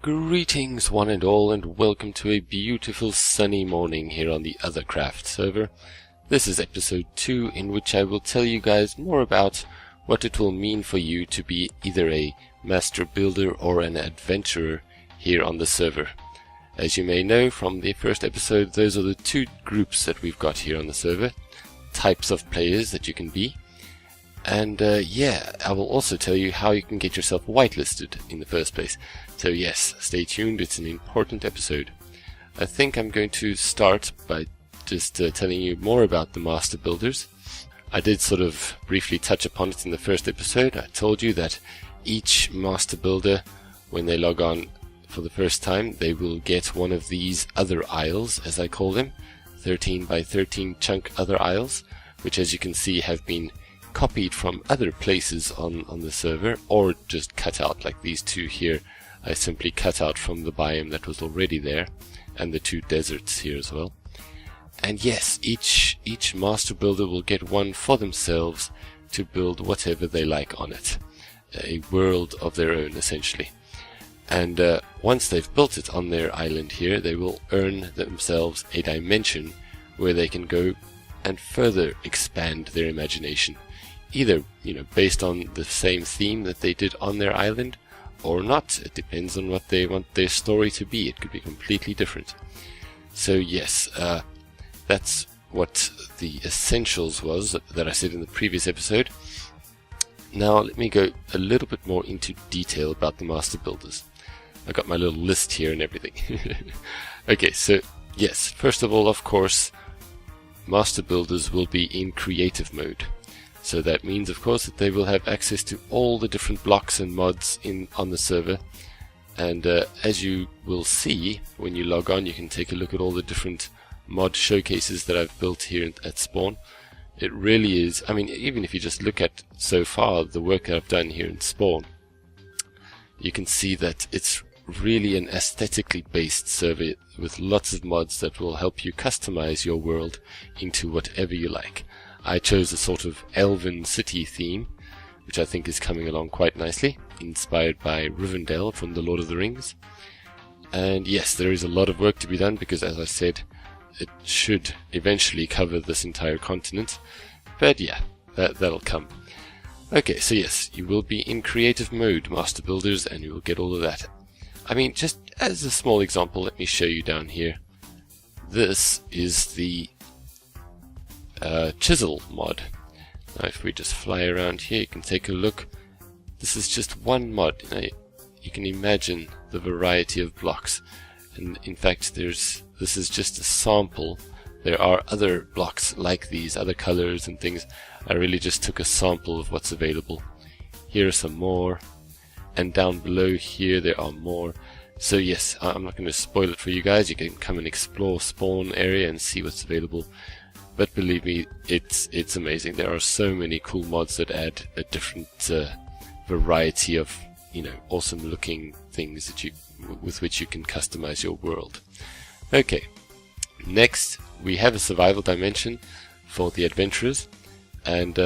Greetings one and all, and welcome to a beautiful sunny morning here on the Othercraft server. This is episode 2, in which I will tell you guys more about what it will mean for you to be either a master builder or an adventurer here on the server. As you may know from the first episode, those are the two groups that we've got here on the server, types of players that you can be. And yeah, I will also tell you how you can get yourself whitelisted in the first place. So yes, stay tuned, it's an important episode. I think I'm going to start by just telling you more about the master builders. I did sort of briefly touch upon it in the first episode. I told you that each master builder, when they log on for the first time, they will get one of these other isles, as I call them, 13 by 13 chunk other isles, which as you can see have been copied from other places on the server, or just cut out, like these two here. I simply cut out from the biome that was already there, and the two deserts here as well. And yes, each master builder will get one for themselves to build whatever they like on it. A world of their own, essentially. And once they've built it on their island here, they will earn themselves a dimension where they can go and further expand their imagination. Either, based on the same theme that they did on their island, or not. It depends on what they want their story to be. It could be completely different. So yes, that's what the essentials was that I said in the previous episode. Now let me go a little bit more into detail about the master builders. I got my little list here and everything. Okay, so yes, first of all, of course, master builders will be in creative mode. So that means, of course, that they will have access to all the different blocks and mods on the server. And as you will see, when you log on, you can take a look at all the different mod showcases that I've built here at spawn. It really is, I mean, even if you just look at, so far, the work that I've done here in spawn, you can see that it's really an aesthetically based server with lots of mods that will help you customize your world into whatever you like. I chose a sort of elven city theme, which I think is coming along quite nicely, inspired by Rivendell from The Lord of the Rings. And yes, there is a lot of work to be done because, as I said, it should eventually cover this entire continent. But yeah, that'll come. Okay, so yes, you will be in creative mode, master builders, and you will get all of that. I mean, just as a small example, let me show you down here. This is the chisel mod. Now if we just fly around here, you can take a look. This is just one mod. You can imagine the variety of blocks, and in fact this is just a sample. There are other blocks like these, other colors and things. I really just took a sample of what's available. Here are some more, and down below here there are more. So yes, I'm not going to spoil it for you guys. You can come and explore spawn area and see what's available. But believe me, it's amazing. There are so many cool mods that add a different variety of, awesome looking things that with which you can customize your world. Okay, next we have a survival dimension for the adventurers, and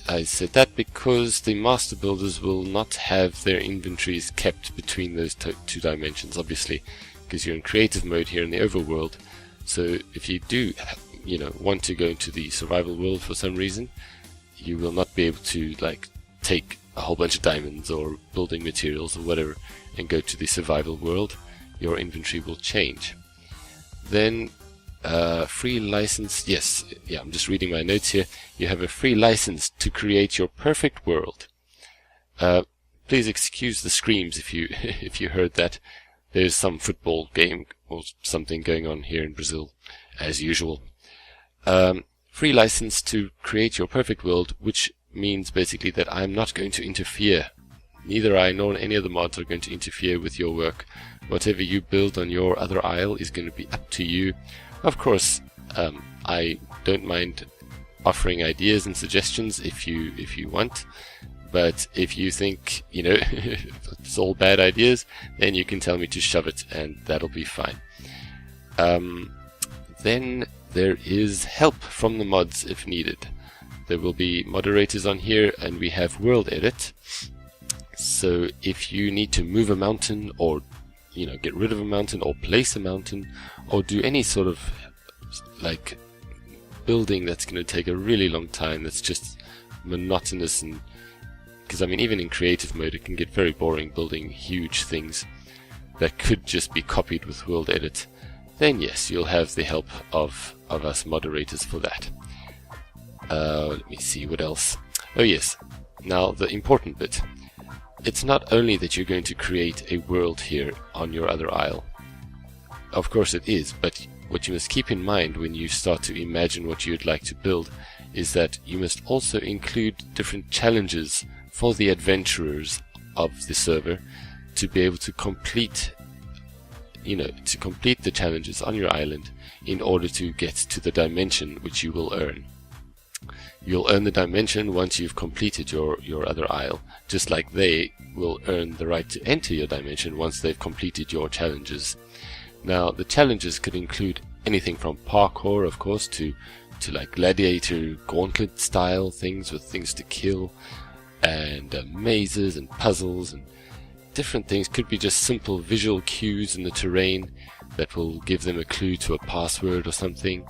I said that because the master builders will not have their inventories kept between those two dimensions, obviously, because you're in creative mode here in the overworld. So if you do want to go into the survival world for some reason, you will not be able to take a whole bunch of diamonds or building materials or whatever and go to the survival world. Your inventory will change. Then free license, yes, yeah, I'm just reading my notes here. You have a free license to create your perfect world. Please excuse the screams if you heard that. There's some football game or something going on here in Brazil, as usual. Free license to create your perfect world, which means basically that I'm not going to interfere. Neither I nor any other mods are going to interfere with your work. Whatever you build on your other isle is going to be up to you. Of course, I don't mind offering ideas and suggestions if you want, but if you think it's all bad ideas, then you can tell me to shove it, and that'll be fine. Then there is help from the mods if needed. There will be moderators on here, and we have world edit. So if you need to move a mountain or you know, get rid of a mountain or place a mountain or do any sort of like building that's going to take a really long time, that's just monotonous. And because I mean, even in creative mode it can get very boring building huge things that could just be copied with world edit, then yes, you'll have the help of us moderators for that. Let me see what else. Oh yes, now the important bit. It's not only that you're going to create a world here on your other isle. Of course it is, but what you must keep in mind when you start to imagine what you'd like to build is that you must also include different challenges for the adventurers of the server to be able to complete, you know, to complete the challenges on your island in order to get to the dimension which you will earn. You'll earn the dimension once you've completed your other isle, just like they will earn the right to enter your dimension once they've completed your challenges. Now, the challenges could include anything from parkour, of course, to like gladiator gauntlet style things with things to kill, and mazes and puzzles and different things. Could be just simple visual cues in the terrain that will give them a clue to a password or something.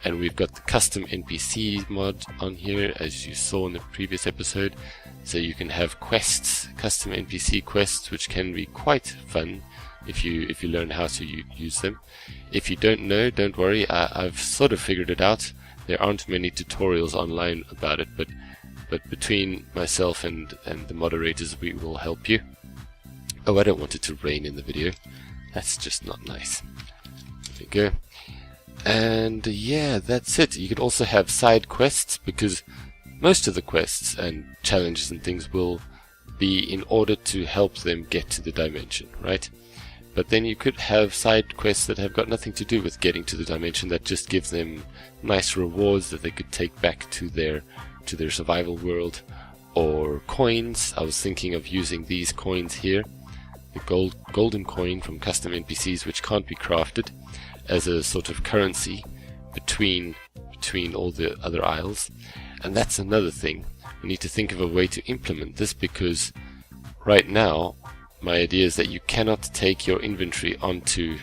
And we've got the custom NPC mod on here, as you saw in the previous episode, so you can have quests, custom NPC quests, which can be quite fun if you learn how to use them. If you don't know, don't worry, I've sort of figured it out. There aren't many tutorials online about it, but between myself and the moderators, we will help you. Oh, I don't want it to rain in the video. That's just not nice. There we go. And yeah, that's it. You could also have side quests, because most of the quests and challenges and things will be in order to help them get to the dimension, right? But then you could have side quests that have got nothing to do with getting to the dimension, that just gives them nice rewards that they could take back to their survival world, or coins. I was thinking of using these coins here, the golden coin from custom NPCs, which can't be crafted, as a sort of currency between all the other isles. And that's another thing. We need to think of a way to implement this, because right now my idea is that you cannot take your inventory onto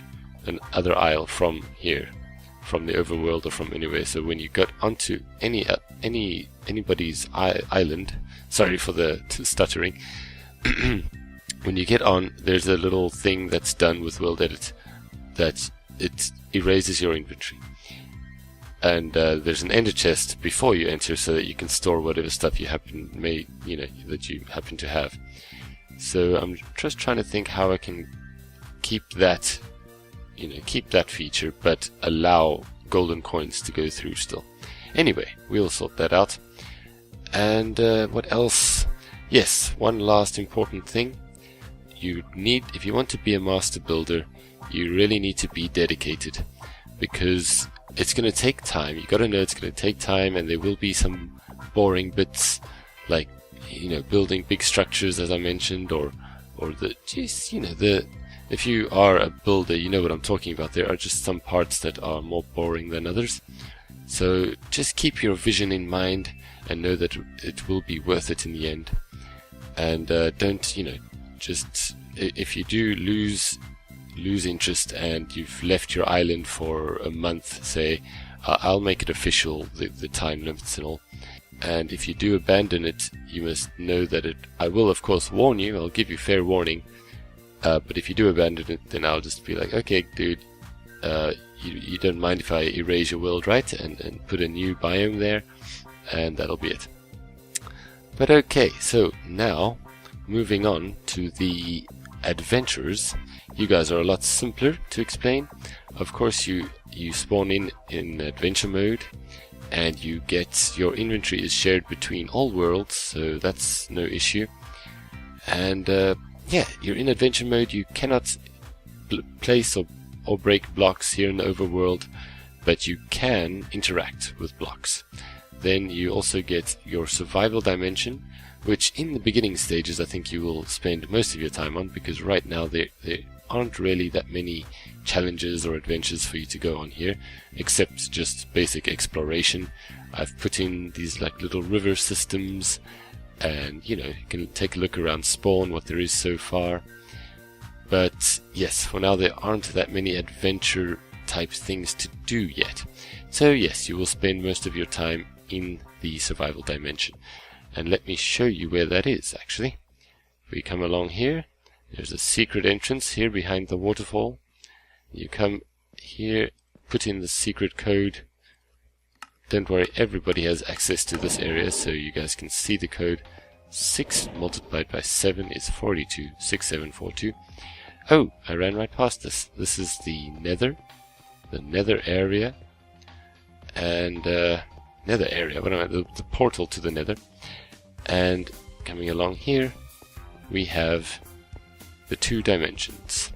another isle from here, from the overworld or from anywhere. So when you got onto anybody's island, sorry for the stuttering, when you get on, there's a little thing that's done with world edit that it erases your inventory. And there's an ender chest before you enter, so that you can store whatever stuff you that you happen to have. So I'm just trying to think how I can keep that, keep that feature, but allow golden coins to go through still. Anyway, we'll sort that out. And what else? Yes, one last important thing. If you want to be a master builder, you really need to be dedicated, because it's going to take time. You got to know it's going to take time, and there will be some boring bits, like building big structures, as I mentioned, or if you are a builder, you know what I'm talking about. There are just some parts that are more boring than others. So just keep your vision in mind and know that it will be worth it in the end. And don't, just if you do lose interest and you've left your island for a month, say, I'll make it official, the time limits and all. And if you do abandon it, you must know that I will of course warn you, I'll give you fair warning, but if you do abandon it, then I'll just be like, okay dude, you don't mind if I erase your world, right? And put a new biome there, and that'll be it. But okay, so now, moving on to the adventures. You guys are a lot simpler to explain. Of course, you spawn in adventure mode, and you get your inventory is shared between all worlds, so that's no issue. And yeah, you're in adventure mode. You cannot place or break blocks here in the overworld, but you can interact with blocks. Then you also get your survival dimension, which in the beginning stages I think you will spend most of your time on, because right now there aren't really that many challenges or adventures for you to go on here, except just basic exploration. I've put in these like little river systems, and you can take a look around spawn, what there is so far. But yes, for now there aren't that many adventure type things to do yet. So yes, you will spend most of your time in the survival dimension. And let me show you where that is actually. If we come along here, there's a secret entrance here behind the waterfall. You come here, put in the secret code. Don't worry, everybody has access to this area, so you guys can see the code. 6 multiplied by 7 is 42, 6742. Oh, I ran right past this. This is the nether area, and nether area, what am I, the portal to the nether. And coming along here, we have the 2 dimensions.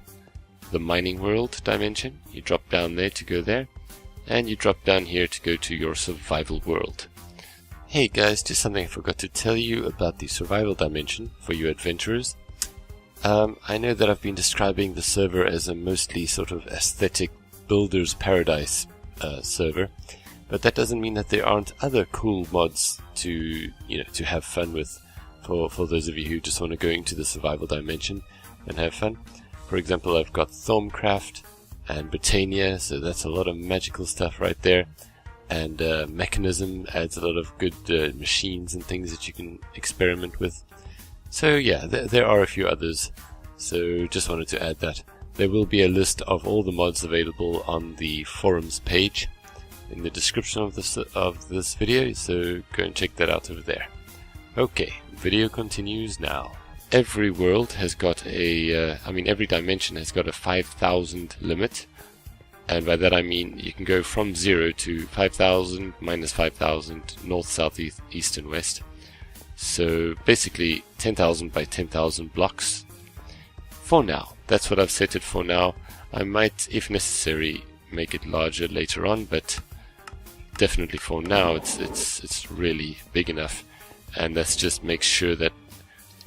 The mining world dimension, you drop down there to go there, and you drop down here to go to your survival world. Hey guys, just something I forgot to tell you about the survival dimension for you adventurers. I know that I've been describing the server as a mostly sort of aesthetic builder's paradise server, but that doesn't mean that there aren't other cool mods to have fun with for those of you who just want to go into the survival dimension and have fun. For example, I've got Othercraft and Botania, so that's a lot of magical stuff right there. And Mechanism adds a lot of good machines and things that you can experiment with. So yeah, there are a few others, so just wanted to add that. There will be a list of all the mods available on the forums page in the description of this video, so go and check that out over there. Okay, video continues now. Every world has got every dimension has got a 5,000 limit, and by that I mean you can go from 0 to 5,000, minus 5,000, north, south, east and west. So basically 10,000 by 10,000 blocks for now. That's what I've set it for now. I might, if necessary, make it larger later on, but definitely for now it's really big enough, and that's just make sure that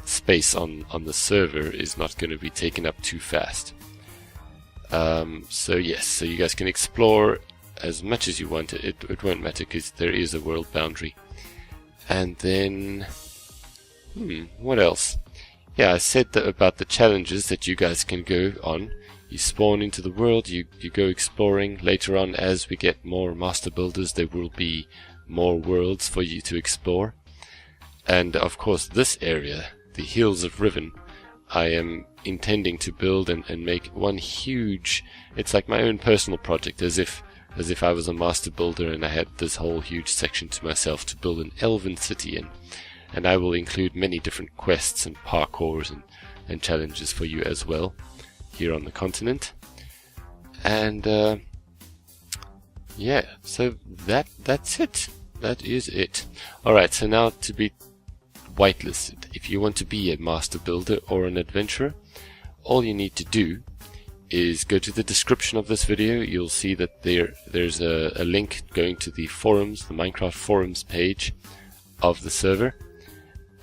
space on the server is not going to be taken up too fast. So yes, so you guys can explore as much as you want. It won't matter because there is a world boundary. And then what else? Yeah, I said that about the challenges that you guys can go on. You spawn into the world, you go exploring. Later on, as we get more master builders, there will be more worlds for you to explore. And of course this area, the Hills of Riven, I am intending to build and make one huge, it's like my own personal project, as if I was a master builder and I had this whole huge section to myself to build an elven city in. And I will include many different quests and parkours and challenges for you as well here on the continent. And yeah, so that's it. That is it. Alright, so now to be whitelisted. If you want to be a master builder or an adventurer, all you need to do is go to the description of this video. You'll see that there's a link going to the forums, the Minecraft forums page of the server.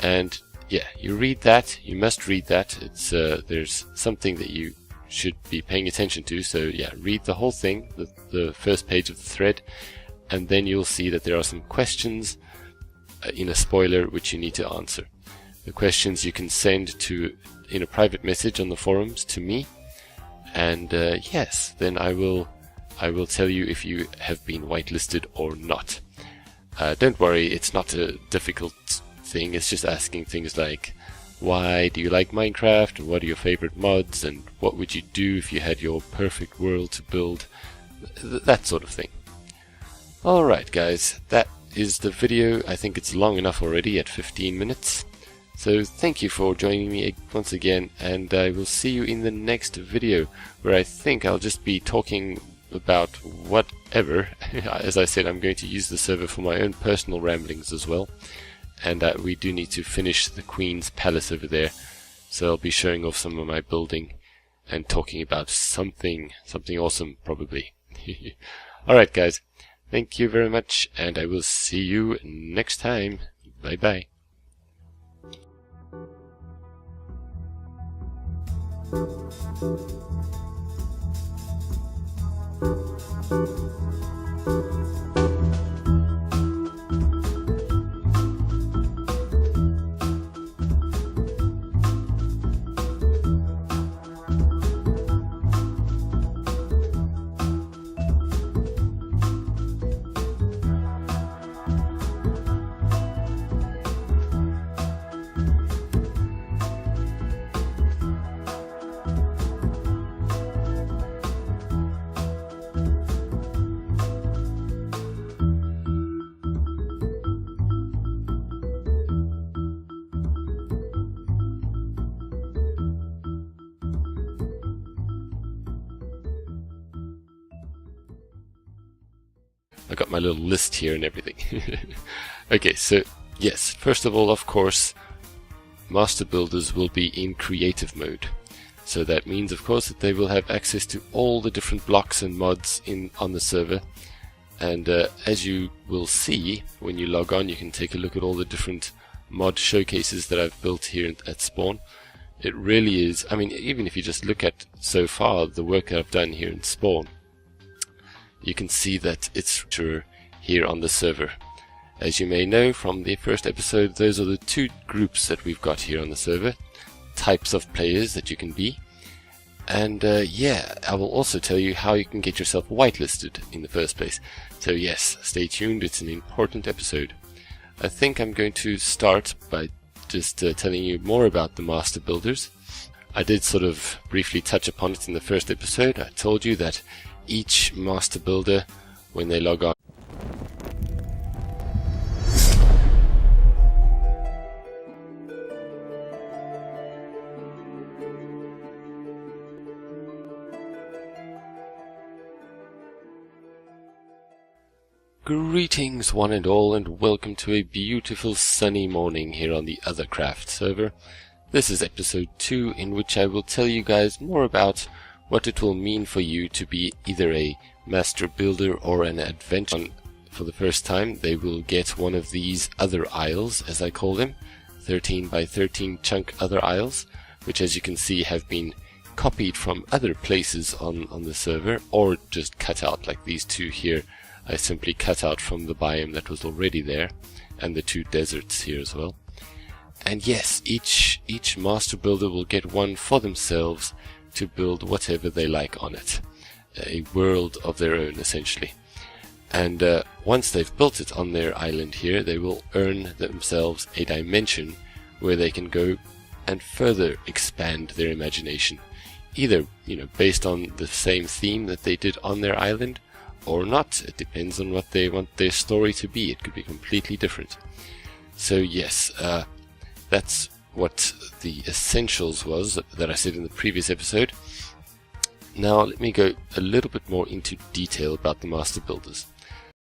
And yeah, you read that. You must read that. It's there's something that you should be paying attention to. So yeah, read the whole thing, the first page of the thread, and then you'll see that there are some questions in a spoiler which you need to answer. The questions you can send in a private message on the forums to me, and yes, then I will tell you if you have been whitelisted or not. Don't worry, it's not a difficult thing. It's just asking things like, why do you like Minecraft, and what are your favorite mods, and what would you do if you had your perfect world to build, that sort of thing. Alright guys, that is the video. I think it's long enough already at 15 minutes. So thank you for joining me once again, and I will see you in the next video, where I think I'll just be talking about whatever. As I said, I'm going to use the server for my own personal ramblings as well, and we do need to finish the Queen's Palace over there, so I'll be showing off some of my building and talking about something awesome probably. Alright guys, thank you very much, and I will see you next time. Bye bye. got my little list here and everything. Okay, so yes, first of all, of course, master builders will be in creative mode. So that means, of course, that they will have access to all the different blocks and mods on the server. And as you will see when you log on, you can take a look at all the different mod showcases that I've built here at spawn. It really is, I mean, even if you just look at so far the work that I've done here in spawn, you can see that it's here on the server. As you may know from the first episode, those are the two groups that we've got here on the server, types of players that you can be. And yeah, I will also tell you how you can get yourself whitelisted in the first place. So yes, stay tuned, it's an important episode. I think I'm going to start by just telling you more about the master builders. I did sort of briefly touch upon it in the first episode. I told you that each master builder, when they log on, Greetings one and all, and welcome to a beautiful sunny morning here on the Othercraft server. This is episode 2, in which I will tell you guys more about what it will mean for you to be either a master builder or an adventurer. For the first time, they will get one of these other isles, as I call them, 13 by 13 chunk other isles, which as you can see have been copied from other places on the server, or just cut out, like these two here. I simply cut out from the biome that was already there, and the two deserts here as well. And yes, each master builder will get one for themselves to build whatever they like on it. A world of their own, essentially. And once they've built it on their island here, they will earn themselves a dimension where they can go and further expand their imagination. Either, based on the same theme that they did on their island, or not. It depends on what they want their story to be. It could be completely different. So yes, that's what the essentials was that I said in the previous episode. Now let me go a little bit more into detail about the master builders.